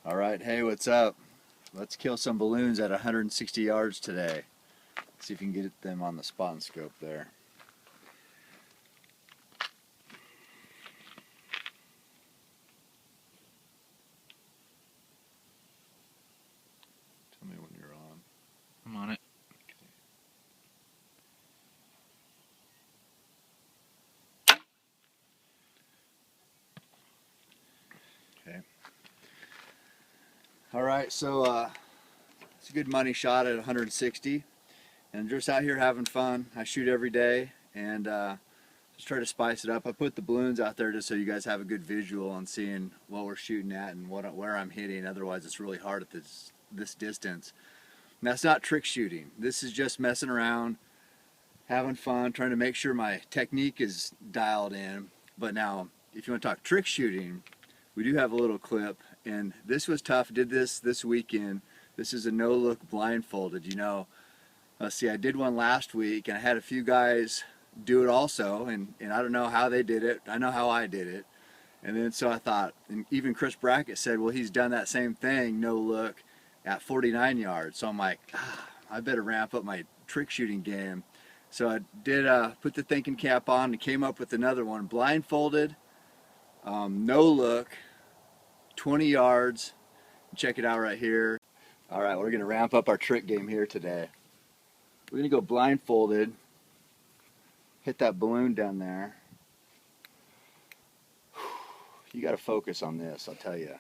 All right, hey, what's up? Let's kill some balloons at 160 yards today. See if you can get them on the spot and scope there. Tell me when you're on. I'm on it. Okay. All right, so it's a good money shot at 160, and I'm just out here having fun. I shoot every day, and just try to spice it up. I put the balloons out there just so you guys have a good visual on seeing what we're shooting at and where I'm hitting. Otherwise, it's really hard at this distance. And that's not trick shooting. This is just messing around, having fun, trying to make sure my technique is dialed in. But now, if you want to talk trick shooting, we do have a little clip, and this was tough. Did this weekend. This is a no-look blindfolded. See, I did one last week, and I had a few guys do it also, and I don't know how they did it. I know how I did it. And then so I thought, and even Chris Brackett said, well, he's done that same thing, no look, at 49 yards. So I'm like, I better ramp up my trick shooting game. So I did put the thinking cap on and came up with another one, blindfolded, no look, 20 yards. Check it out right here. All right, we're gonna ramp up our trick game here today. We're gonna go blindfolded, hit that balloon down there. You gotta focus on this, I'll tell you.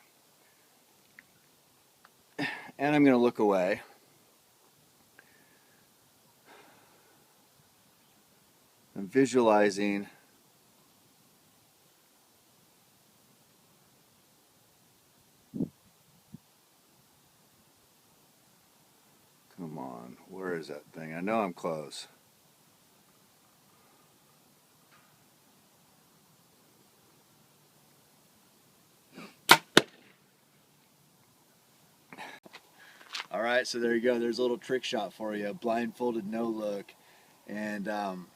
And I'm gonna look away. I'm visualizing come on, where is that thing? I know I'm close. All right, so there you go. There's a little trick shot for you. Blindfolded, no look. And I'm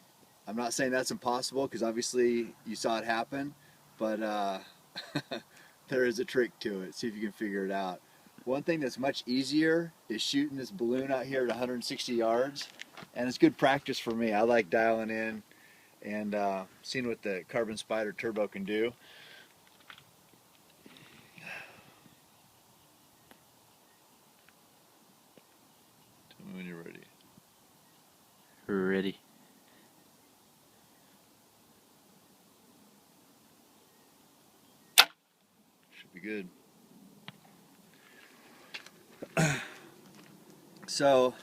not saying that's impossible because obviously you saw it happen, but there is a trick to it. See if you can figure it out. One thing that's much easier is shooting this balloon out here at 160 yards, and it's good practice for me. I like dialing in and seeing what the Carbon Spider Turbo can do. Tell me when you're ready. Ready. Should be good. So,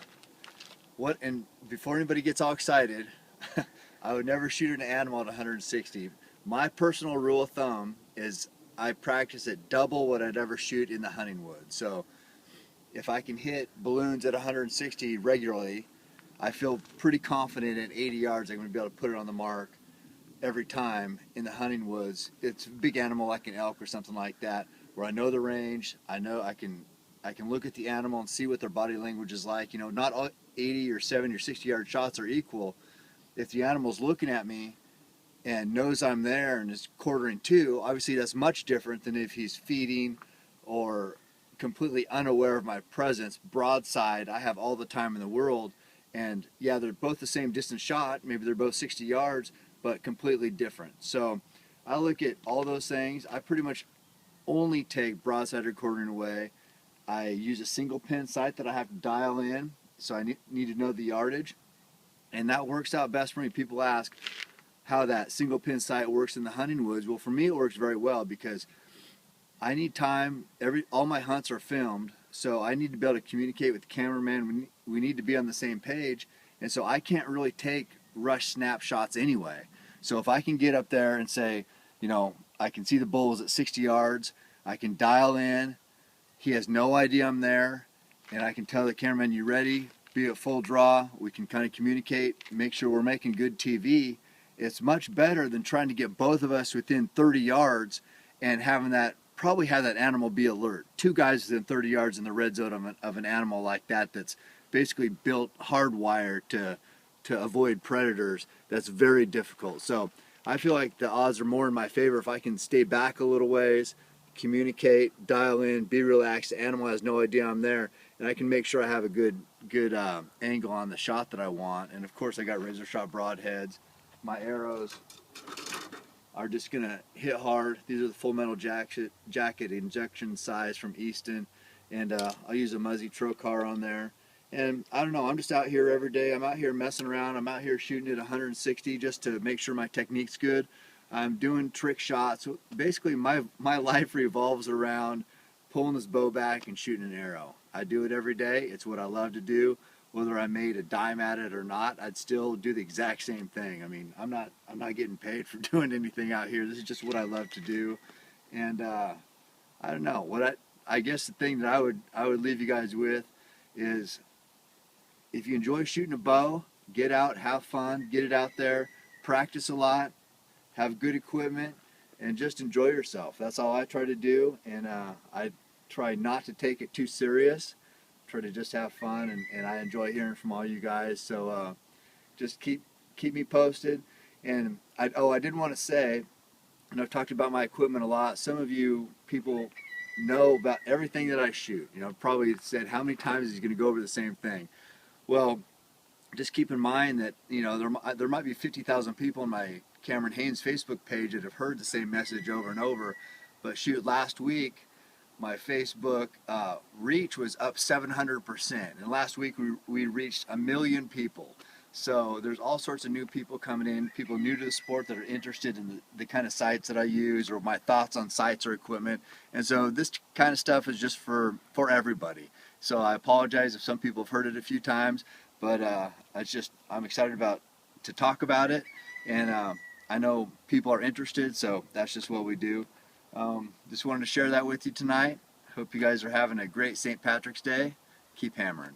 and before anybody gets all excited, I would never shoot an animal at 160. My personal rule of thumb is I practice at double what I'd ever shoot in the hunting woods. So if I can hit balloons at 160 regularly, I feel pretty confident at 80 yards I'm going to be able to put it on the mark every time in the hunting woods. It's a big animal like an elk or something like that, where I know the range, I know I can look at the animal and see what their body language is like. Not all 80 or 70 or 60 yard shots are equal. If the animal's looking at me and knows I'm there and is quartering to, obviously that's much different than if he's feeding or completely unaware of my presence. Broadside, I have all the time in the world, and yeah, they're both the same distance shot, maybe they're both 60 yards, but completely different. So I look at all those things. I pretty much only take broadside or quartering away. I use a single pin sight that I have to dial in, so I need to know the yardage, and that works out best for me. People ask how that single pin sight works in the hunting woods. Well, for me it works very well because I need time. All my hunts are filmed, so I need to be able to communicate with the cameraman. We need to be on the same page, and so I can't really take rush snapshots anyway. So if I can get up there and say, I can see the bulls at 60 yards, I can dial in. He has no idea I'm there, and I can tell the cameraman, you ready? Be at full draw. We can kind of communicate, make sure we're making good TV. It's much better than trying to get both of us within 30 yards and probably have that animal be alert. Two guys within 30 yards in the red zone of an animal like that that's basically built hardwired to avoid predators. That's very difficult. So I feel like the odds are more in my favor if I can stay back a little ways, communicate, dial in, be relaxed. The animal has no idea I'm there, and I can make sure I have a good angle on the shot that I want. And of course, I got razor sharp broadheads. My arrows are just gonna hit hard. These are the Full Metal Jacket injection size from Easton, and I'll use a Muzzy Trocar on there. And I don't know, I'm just out here every day. I'm out here messing around. I'm out here shooting at 160 just to make sure my technique's good. I'm doing trick shots. Basically, my life revolves around pulling this bow back and shooting an arrow. I do it every day. It's what I love to do. Whether I made a dime at it or not, I'd still do the exact same thing. I mean, I'm not getting paid for doing anything out here. This is just what I love to do. And I don't know what I guess the thing that I would leave you guys with is, if you enjoy shooting a bow, get out, have fun, get it out there, practice a lot, have good equipment, and just enjoy yourself. That's all I try to do, and I try not to take it too serious. Try to just have fun, and I enjoy hearing from all you guys. So just keep me posted. And I did want to say, and I've talked about my equipment a lot. Some of you people know about everything that I shoot. You know, probably said, how many times is he going to go over the same thing? Well, just keep in mind that, you know, there might be 50,000 people on my Cameron Haynes Facebook page that have heard the same message over and over. But shoot, last week my Facebook reach was up 700%, and last week we reached 1 million people. So there's all sorts of new people coming in, people new to the sport that are interested in the kind of sights that I use, or my thoughts on sights or equipment. And so this kind of stuff is just for everybody. So I apologize if some people have heard it a few times, but I'm excited to talk about it, and I know people are interested, so that's just what we do. Just wanted to share that with you tonight. Hope you guys are having a great St. Patrick's Day. Keep hammering.